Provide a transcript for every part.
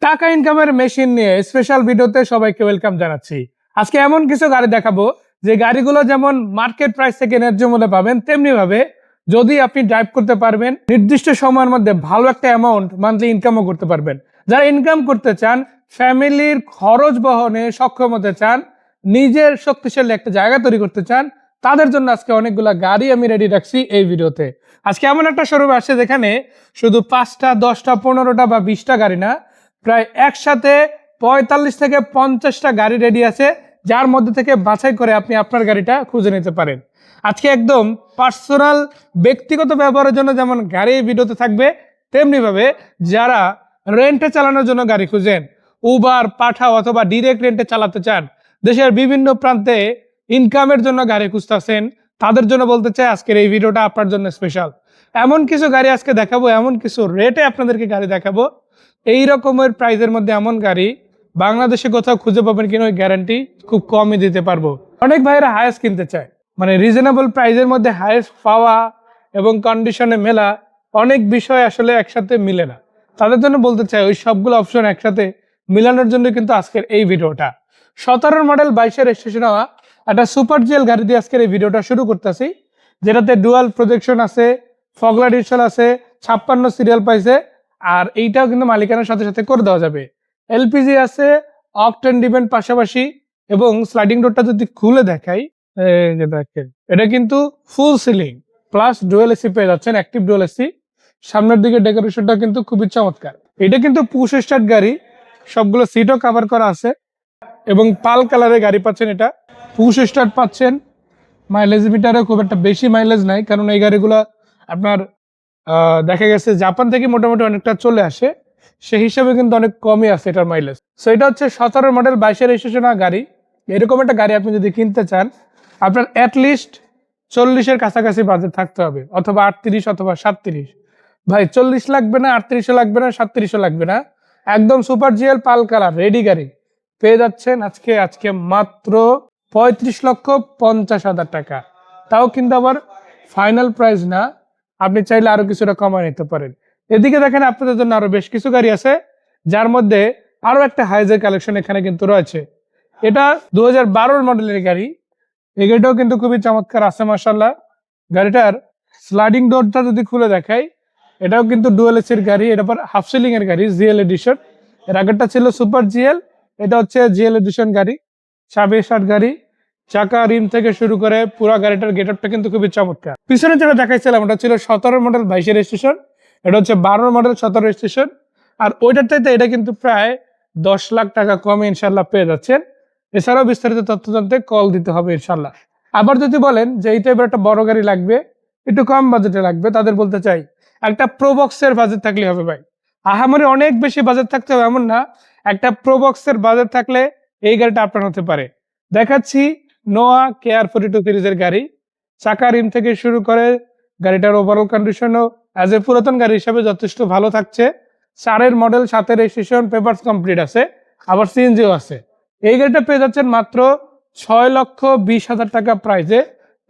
টাকা ইনকামের মেশিন নিয়ে স্পেশাল ভিডিওতে সবাইকে ওয়েলকাম জানাচ্ছি। আজকে এমন কিছু গাড়ি দেখাবো যে গাড়িগুলো যেমন মার্কেট প্রাইস থেকে ন্যায্য মূল্যে পাবেন, তেমনি ভাবে যদি আপনি ড্রাইভ করতে পারবেন নির্দিষ্ট সময়ের মধ্যে ভালো একটা অ্যামাউন্ট মান্থলি ইনকামও করতে পারবেন। যারা ইনকাম করতে চান, ফ্যামিলির খরচ বহনে সক্ষম হতে চান, নিজের শক্তিশালী একটা জায়গা তৈরি করতে চান, তাদের জন্য আজকে অনেকগুলা গাড়ি আমি রেডি রাখছি এই ভিডিওতে। আজকে এমন একটা শোরুম আসছে যেখানে শুধু 5টা 10টা 15টা বা 20টা গাড়ি না, প্রায় একসাথে 45 থেকে 50টা গাড়ি রেডি আছে, যার মধ্যে থেকে বাছাই করে আপনি আপনার গাড়িটা খুঁজে নিতে পারেন। আজকে একদম পার্সোনাল ব্যক্তিগত ব্যবহারের জন্য যেমন গাড়ি ভিডিওতে থাকবে, তেমনিভাবে যারা রেন্টে চালানোর জন্য গাড়ি খুঁজেন, উবার, পাঠাও অথবা ডিরেক্ট রেন্টে চালাতে চান, দেশের বিভিন্ন প্রান্তে ইনকামের জন্য গাড়ি খুঁজতেছেন, তাদের জন্য বলতে চাই আজকের এই ভিডিওটা আপনার জন্য স্পেশাল। এমন কিছু গাড়ি আজকে দেখাবো, এমন কিছু রেটে আপনাদেরকে গাড়ি দেখাবো, এই রকমের প্রাইজের মধ্যে এমন গাড়ি বাংলাদেশে কোথাও খুঁজে পাবেন কিনা ওই গ্যারান্টি খুব কমই দিতে পারবো। অনেক ভাইয়েরা হায়েস্ট কিনতে চায়, মানে রিজনেবল প্রাইজের মধ্যে হায়েস্ট পাওয়া এবং কন্ডিশনে মেলা অনেক বিষয় আসলে একসাথে মিলে না। তাদের জন্য বলতে চাই ওই সবগুলো অপশন একসাথে মিলানোর জন্য কিন্তু আজকের এই ভিডিওটা। 17 মডেল 22-এর রেজিস্ট্রেশন হওয়া একটা সুপার জিএল গাড়ি দিয়ে আজকের এই ভিডিওটা শুরু করতেছি, যেটাতে ডুয়াল প্রজেকশন আছে, ফগলাইট ইনস্টল আছে, 56 সিরিয়াল পাইছে, আর এইটাও কিন্তু মালিকানার সাথে সাথে করে দেওয়া যাবে। এলপিজি আছে, অকটেন ডিভেন্ট পাশাপাশি, এবং স্লাইডিং ডোরটা যদি খুলে দেখাই, এই যে দেখেন, এটা কিন্তু full ceiling plus dual AC পেয়ে যাচ্ছেন, অ্যাক্টিভ ডুয়েল এসি। সামনের দিকে ডেকোরেশনটা কিন্তু খুবই চমৎকার। এটা কিন্তু পুশ স্টার্ট গাড়ি, সবগুলো সিটও কভার করা আছে এবং পাল কালারের গাড়ি পাচ্ছেন। এটা পুশ স্টার্ট পাচ্ছেন। মাইলেজ মিটারে খুব একটা বেশি মাইলেজ নাই, কারণ এই গাড়িগুলো আপনার দেখা গেছে জাপান থেকে মোটামুটি অনেকটা চলে আসে, সেই হিসাবে কিন্তু অনেক কমই আছে এটার মাইলেজ। সো এটা হচ্ছে 17 মডেল 22-এর রেজিস্ট্রেশন গাড়ি। এরকম একটা গাড়ি আপনি যদি কিনতে চান, আপনার অ্যাটলিস্ট 40-এর কাছাকাছি বাজেট থাকতে হবে, অথবা 38 অথবা 37। ভাই 40 লাগবে না, 38ও লাগবে না, 37ও লাগবে না, একদম সুপার জিএল পাল কালার রেডি গাড়ি পেয়ে যাচ্ছেন আজকে মাত্র 35,50,000 টাকা। তাও কিন্তু আবার ফাইনাল প্রাইস না, আপনি চাইলে আরো কিছুটা কমায় নিতে পারেন। এদিকে দেখেন আপনাদের জন্য আরো বেশ কিছু গাড়ি আছে, যার মধ্যে আরো একটা হাইজের কালেকশন এখানে কিন্তু রয়েছে। এটা 2012 মডেলের গাড়ি। এই গাড়িটাও কিন্তু খুবই চমৎকার আছে মাশাআল্লাহ। গাড়িটার স্লাইডিং ডোরটা যদি খুলে দেখাই, এটাও কিন্তু ডুয়াল এসির গাড়ি, এটা পর হাফ সিলিং এর গাড়ি, জিএল এডিশন। এর আগেরটা ছিল সুপার জিএল, এটা হচ্ছে জিএল এডিশন গাড়ি। 26 গাড়ি, চাকা রিম থেকে শুরু করে পুরো গাড়িটার গেটআপটা কিন্তু খুবই চমৎকার। পিছনে যেটা দেখাইছিলাম ওটা ছিল 17 মডেল 22-এর রেজিস্ট্রেশন, এটা হচ্ছে 12 মডেল 17 রেজিস্ট্রেশন। আর ওইটার চাইতে এটা কিন্তু প্রায় 10 লাখ টাকা কমে ইনশাল্লাহ পেয়ে যাচ্ছেন। এছাড়াও বিস্তারিত তথ্য জানতে কল দিতে হবে ইনশাল্লাহ। আবার যদি বলেন যে এই টাইপের একটা বড় গাড়ি লাগবে, একটু কম বাজেটে লাগবে, তাদের বলতে চাই একটা প্রোবক্সের বাজেট থাকলে হবে ভাই। আহামরি অনেক বেশি বাজেট থাকতে হবে এমন না, একটা প্রোবক্সের বাজেট থাকলে এই গাড়িটা আপনার হতে পারে। দেখাচ্ছি নোয়া KR42 সিরিজের গাড়ি। চাকা রিম থেকে শুরু করে গাড়িটার ওভারঅল কন্ডিশনও অ্যাজ এ পুরাতন গাড়ি হিসাবে যথেষ্ট ভালো থাকছে। 4-এর মডেল, 7-এর রেজিস্ট্রেশন, পেপারস কমপ্লিট আছে, আবার সিএনজিও আছে। এই গাড়িটা পেয়ে যাচ্ছেন মাত্র 6,20,000 টাকা প্রাইসে।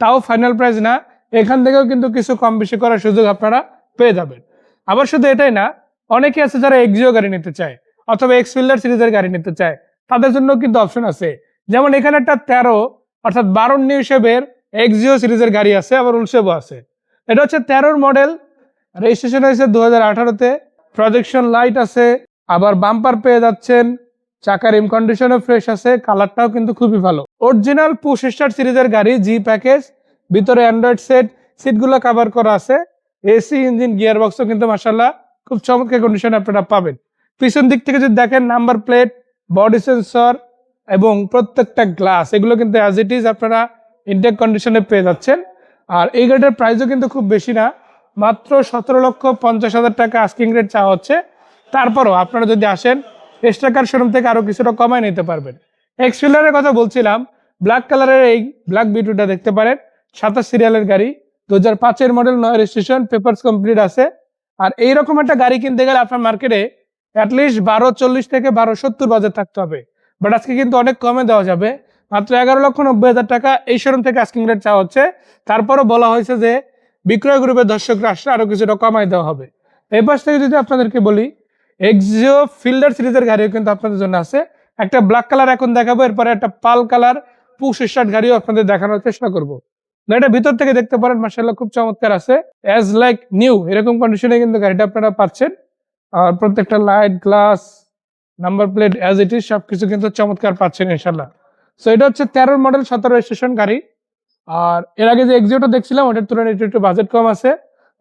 তাও ফাইনাল প্রাইস না, এখান থেকেও কিন্তু কিছু কম বেশি করার সুযোগ আপনারা পেয়ে যাবেন। আবার শুধু এটাই না, অনেকে আছে যারা এক্সিও গাড়ি নিতে চায় অথবা এক্সফিল্ডার সিরিজের গাড়ি নিতে চায়, তাদের জন্য কিন্তু অপশন আছে। যেমন এখানে একটা 13 অর্থাৎ 12 নিউ শেপের এক্সিও সিরিজের গাড়ি আছে, আবার উলশেপও আছে। এটা হচ্ছে 13 মডেল, রেজিস্ট্রেশন হয়েছে 2018-তে, প্রজেকশন লাইট আছে, আবার বাম্পার পেয়ে যাচ্ছেন, চাকা রিম কন্ডিশনও ফ্রেশ আছে, কালারটাও কিন্তু খুবই ভালো। অরিজিনাল পুশ স্টার্ট সিরিজের গাড়ি, জি প্যাকেজ, ভিতরে অ্যান্ড্রয়েড সেট, সিটগুলো কভার করা আছে, এসি, ইঞ্জিন, গিয়ার বক্সও কিন্তু মাশাআল্লাহ খুব চমৎকার কন্ডিশনে আপনারা পাবেন। পিছন দিক থেকে যদি দেখেন, নাম্বার প্লেট, বডি সেন্সর এবং প্রত্যেকটা গ্লাস, এগুলো কিন্তু অ্যাজ ইট ইজ আপনারা ইনটেক কন্ডিশনে পেয়ে যাচ্ছেন। আর এই গাড়িটার প্রাইসও কিন্তু খুব বেশি না, মাত্র 17,50,000 টাকা আস্কিং রেট চাওয়া হচ্ছে। তারপরও আপনারা যদি আসেন, এক্সট্রাকার শোরুম থেকে আরো কিছুটা কমায় নিতে পারবেন। এক্সফিল্ডারের কথা বলছিলাম, ব্ল্যাক কালারের এই ব্ল্যাক বিউটিটা দেখতে পারেন, 27 সিরিয়ালের গাড়ি, 2005-এর মডেল, 9 রেজিস্ট্রেশন, পেপারস কমপ্লিট আছে। আর এইরকম একটা গাড়ি কিনতে গেলে আপনার মার্কেটে অ্যাটলিস্ট 12,40 থেকে 12,70 বাজেট থাকতে হবে, বাট আজকে কিন্তু অনেক কমে দেওয়া যাবে, মাত্র 11,90,000 টাকা এই শোরুম থেকে আস্কিং রেট চাওয়া হচ্ছে। তারপরও বলা হয়েছে যে বিক্রয় গ্রুপের দর্শকরা আসলে আরো কিছুটা কমাই দেওয়া হবে। এই পাশ থেকে যদি আপনাদেরকে বলি, এক্সিও ফিল্ডার সিরিজের গাড়িও কিন্তু আপনাদের জন্য আছে। একটা ব্ল্যাক কালার এখন দেখাবো, এরপরে একটা পাল কালার পুশ স্টার্ট গাড়িও আপনাদের দেখানোর চেষ্টা করবো। গাড়িটা ভিতর থেকে দেখতে পারেন মাশাআল্লাহ খুব চমৎকার আছে, অ্যাজ লাইক নিউ এরকম কন্ডিশনে কিন্তু গাড়িটা আপনারা পাচ্ছেন। আর প্রত্যেকটা light, glass, number plate as it is সবকিছু কিন্তু চমৎকার পাচ্ছেন ইনশাল্লাহ। সো এটা হচ্ছে 13 মডেল 17 রেজিস্ট্রেশন গাড়ি। আর এর আগে যে এক্সিওটা দেখছিলাম ওটার তুলনায় একটু বাজেট কম আছে,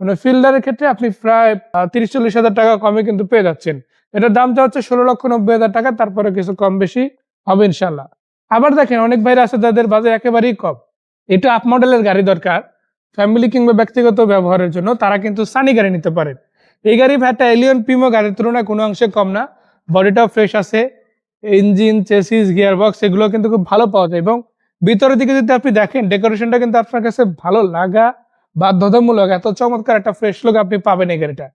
মানে ফিল্ডারের ক্ষেত্রে আপনি প্রায় 30-40 হাজার টাকা কমে কিন্তু পেয়ে যাচ্ছেন। এটার দামটা হচ্ছে 16,90,000 টাকা, তারপরে কিছু কম বেশি হবে ইনশাল্লাহ। আবার দেখেন অনেক ভাইরা আছে যাদের বাজেট একেবারেই কম, এটা আপ মডেলের গাড়ি দরকার ফ্যামিলি কিংবা ব্যক্তিগত ব্যবহারের জন্য, তারা কিন্তু সানি গাড়ি নিতে পারেন। এই গাড়ি একটা এলিয়ন প্রিমো গাড়ির তুলনায় কোনো অংশে কম না, বডিটাও ফ্রেশ আছে, ইঞ্জিন, চেসিস, গিয়ার বক্স এগুলো কিন্তু খুব ভালো পাওয়া যায়। এবং ভিতরের দিকে যদি আপনি দেখেন ডেকোরেশনটা কিন্তু আপনার কাছে ভালো লাগা বাধ্যতামূলক, এত চমৎকার একটা ফ্রেশ লুক আপনি পাবেন এই গাড়িটা।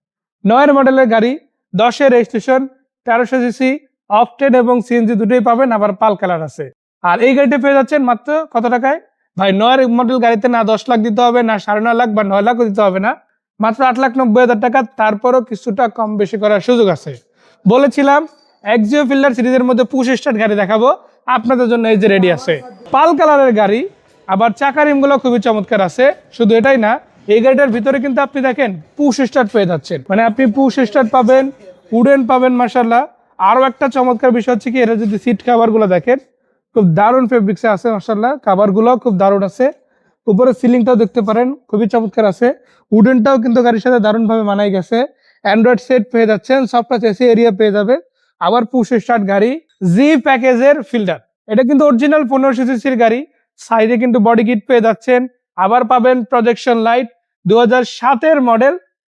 9 মডেলের গাড়ি, 10 রেজিস্ট্রেশন, 1300 সিসি, অকটেন এবং সিএনজি দুটোই পাবেন, আবার পাল কালার আছে। আর এই গাড়িটা পেয়ে যাচ্ছেন মাত্র কত টাকায় ভাই? 9 মডেল গাড়িতে না 10 লাখ দিতে হবে, না 9.5 লাখ বা 9 লাখও দিতে হবে না, মাত্র 8,90,000 টাকা। তারপরও কিছুটা কম বেশি করার সুযোগ আছে। বলেছিলাম এক্সিও ফিল্ডার সিরিজের মধ্যে পুশ স্টার্ট গাড়ি দেখাবো আপনাদের জন্য, এই যে রেডি আছে পাল কালারের গাড়ি। আবার চাকা রিমগুলো খুবই চমৎকার আছে। শুধু এটাই না, এই গাড়িটার ভিতরে কিন্তু আপনি দেখেন পুশ স্টার্ট পেয়ে যাচ্ছেন, মানে আপনি পুশ স্টার্ট পাবেন, উডেন পাবেন মাশাআল্লাহ। আরো একটা চমৎকার বিষয় হচ্ছে কি, এরা যদি সিট কভার গুলো দেখেন খুব দারুণ ফেব্রিক্সে আছে মাশাআল্লাহ, কভার গুলো খুব দারুণ আছে। উপরে সিলিংটাও দেখতে পারেন খুবই চমৎকার আছে, উডেনটাও কিন্তু গাড়ির সাথে দারুণভাবে মানাই গেছে। অ্যান্ড্রয়েড সেট পেয়ে যাচ্ছেন, সফটওয়্যার এসি এরিয়া পেয়ে যাবে। আবার পুশ স্টার্ট গাড়ি, জি প্যাকেজের ফিল্ডার, এটা কিন্তু অরিজিনাল 1500 সিসির গাড়ি। সাইডে কিন্তু বডি কিট পেয়ে যাচ্ছেন, আবার পাবেন প্রজেকশন লাইট। 2007 মডেল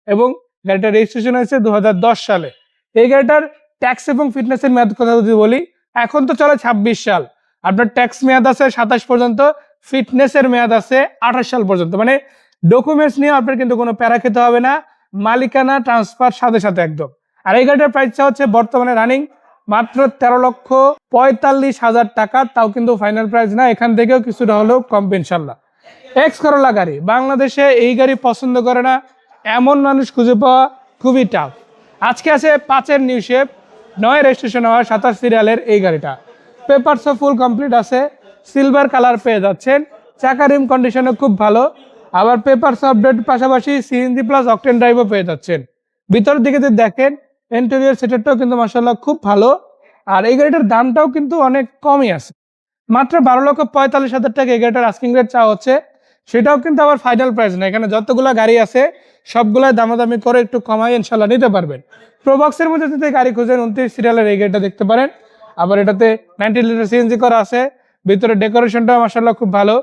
এবং গাড়িটা রেজিস্ট্রেশন হয়েছে 2010 সালে। এই গাড়িটার ট্যাক্স এবং ফিটনেসের মেয়াদ কথা যদি বলি, এখন তো চলে 26 সাল, আপনার ট্যাক্স মেয়াদ আছে 27 পর্যন্ত, ফিটনেসের মেয়াদ আছে 28 সাল পর্যন্ত। মানে ডকুমেন্টস নিয়ে আপনার কিন্তু কোনো প্যারা খেতে হবে না, মালিকানা ট্রান্সফার সাথে সাথে একদম। আর এই গাড়িটার প্রাইসটা হচ্ছে বর্তমানে রানিং মাত্র 13,45,000 টাকা, তাও কিন্তু ফাইনাল প্রাইস না, এখান থেকেও কিছুটা হলেও কমবে ইনশাল্লাহ। এক্স করোলা গাড়ি, বাংলাদেশে এই গাড়ি পছন্দ করে না এমন মানুষ খুঁজে পাওয়া খুবই টাফ। আজকে আছে 5 নিউ শেপ, 9 রেজিস্ট্রেশন হওয়া, 27 সিরিয়ালের এই গাড়িটা। পেপারসও ফুল কমপ্লিট আছে, সিলভার কালার পেয়ে যাচ্ছেন, চাকা রিম কন্ডিশনও খুব ভালো। আবার পেপারস আপডেট পাশাপাশি সিএনজি প্লাস অকটেন ড্রাইভও পেয়ে যাচ্ছেন। ভিতরের দিকে যদি দেখেন ইন্টেরিয়র সেটআপটাও কিন্তু মাশাআল্লাহ খুব ভালো। আর এই গাড়িটার দামটাও কিন্তু অনেক কমই আছে, মাত্র 12,45,000 টাকা এই গাড়িটার আস্কিং রেট চাওয়া হচ্ছে। সেটাও কিন্তু আবার ফাইনাল প্রাইস না, এখানে যতগুলো গাড়ি আছে সবগুলাই দামাদামি করে একটু কমাই ইনশাল্লাহ নিতে পারবেন। প্রোবক্সের মধ্যে যদি গাড়ি খুঁজেন 29 সিরিয়ালের এই গাড়িটা দেখতে পারেন। আবার এটাতে 90 লিটার সিএনজি করা আছে, ভিতরে ডেকোরেশনটাও মাশাআল্লাহ খুব ভালো।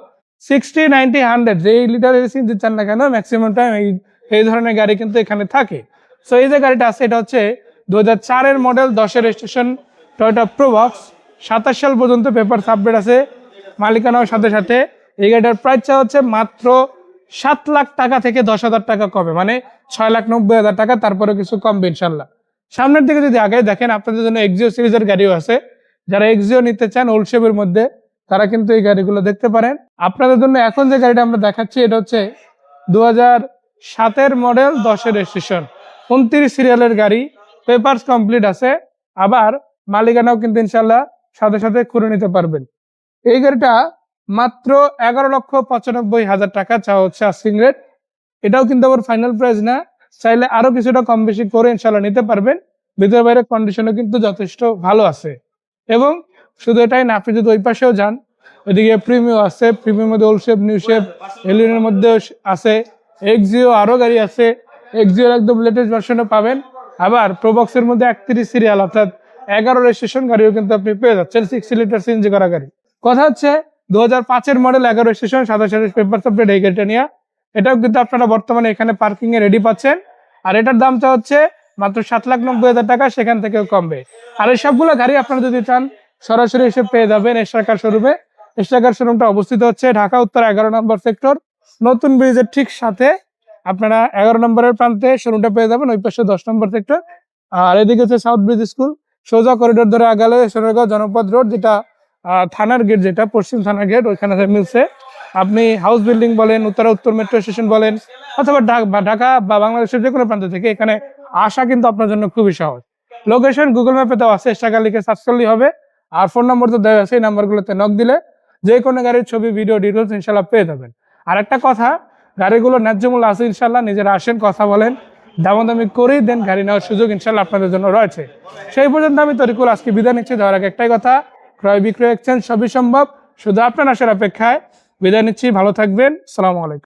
60, 90, 100 যেই লিটারের সিএনজি চান না কেন ম্যাক্সিমাম টাইম এই ধরনের গাড়ি কিন্তু এখানে থাকে। সো এই যে গাড়িটা আছে এটা হচ্ছে 2004 মডেল, 10 রেজিস্ট্রেশন, টয়োটা প্রোবক্স, 27 সাল পর্যন্ত পেপার আপডেট আছে, মালিকানাও সাথে সাথে। এই গাড়িটার প্রাইসটা হচ্ছে মাত্র 7 লাখ টাকা থেকে 10,000 টাকা কমে, মানে 6,90,000 টাকা, তারপরে কিছু কমবে ইনশাল্লাহ। সামনের দিকে যদি আগে দেখেন আপনাদের জন্য এক্সিও সিরিজের গাড়িও আছে, যারা এক্সিও নিতে চান ওল্ড শেপের মধ্যে তারা কিন্তু এই গাড়িগুলো দেখতে পারেন। আপনাদের জন্য এখন যে গাড়িটা আমরা দেখাচ্ছি এটা হচ্ছে 2007 মডেল, 10 রেজিস্ট্রেশন, 29 সিরিয়ালের গাড়ি, পেপারস কমপ্লিট আছে, আবার মালিকানাও কিন্তু ইনশাল্লাহ সাথে সাথে করে নিতে পারবেন। এই গাড়িটা মাত্র 11,95,000 টাকা চাওয়া হচ্ছে আস্কিং রেট। এটাও কিন্তু আবার ফাইনাল প্রাইস না, চাইলে আরো কিছুটা কম বেশি করে ইনশাল্লাহ নিতে পারবেন। ভিতরে বাইরে কন্ডিশনও কিন্তু যথেষ্ট ভালো আছে। এবং শুধু এটাই না, আপনি যদি ওই পাশেও যান, ওইদিকে প্রিমিও আছে, প্রিমিয়ার মধ্যে ওল্ড শেপ, নিউ শেপ, এলিয়নের মধ্যে আছে, এক্সিও আরো গাড়ি আছে, এক্সিওর একদম লেটেস্ট ভার্সনও পাবেন। আবার প্রোবক্সের মধ্যে 31 সিরিয়াল অর্থাৎ 11 রেজিস্ট্রেশন গাড়িও কিন্তু আপনি পেয়ে যাচ্ছেন, 60 লিটার সিএনজি করা গাড়ি। কথা হচ্ছে 2005 মডেল, 11 রেজিস্ট্রেশন, 27 পেপার আপডেট এই গাড়িটা নিয়ে, এটাও কিন্তু আপনারা বর্তমানে এখানে পার্কিং এ রেডি পাচ্ছেন। আর এটার দামটা হচ্ছে মাত্র 7,90,000 টাকা, সেখান থেকেও কমবে। আর এই সবগুলো গাড়ি আপনারা যদি চান সরাসরি এসে পেয়ে যাবেন এশরাকার শোরুমে। এশরাকার শোরুমটা অবস্থিত হচ্ছে ঢাকা উত্তর 11 নম্বর সেক্টর, নতুন ব্রিজের ঠিক সাথে। আপনারা 11 নম্বরের প্রান্তে শোরুমটা পেয়ে যাবেন, ওই পাশে 10 নম্বর সেক্টর। আর এদিকে হচ্ছে সাউথ ব্রিজ স্কুল, সোজা করিডোর ধরে আগালে সোনারগাঁও জনপদ রোড, যেটা থানার গেট, যেটা পশ্চিম থানার গেট, ওইখানে মিলছে। আপনি হাউস বিল্ডিং বলেন, উত্তর মেট্রো স্টেশন বলেন, অথবা ঢাকা বা বাংলাদেশের যে কোনো প্রান্ত থেকে এখানে আসা কিন্তু আপনার জন্য খুবই সহজ। লোকেশন গুগল ম্যাপে দেওয়া আছে, টাকা লিখে সার্চ করলেই হবে। আর ফোন নম্বর তো দেওয়া আছে, এই নাম্বারগুলোতে নক দিলে যে কোনো গাড়ির ছবি, ভিডিও, ডিটেলস ইনশাল্লাহ পেয়ে যাবেন। আর একটা কথা, গাড়িগুলো ন্যায্য মূল্য আছে ইনশাল্লাহ, নিজেরা আসেন, কথা বলেন, দামাদামি করেই দেন, গাড়ি নেওয়ার সুযোগ ইনশাল্লাহ আপনাদের জন্য রয়েছে। সেই পর্যন্ত আমি তরিকুল আজকে বিদায় নিচ্ছি। দেওয়ার আগে একটাই কথা, ক্রয় বিক্রয় এক্সচেঞ্জ সবই সম্ভব, শুধু আপনার আসার অপেক্ষায়। বিদায় নিচ্ছি, ভালো থাকবেন, আসসালামু আলাইকুম।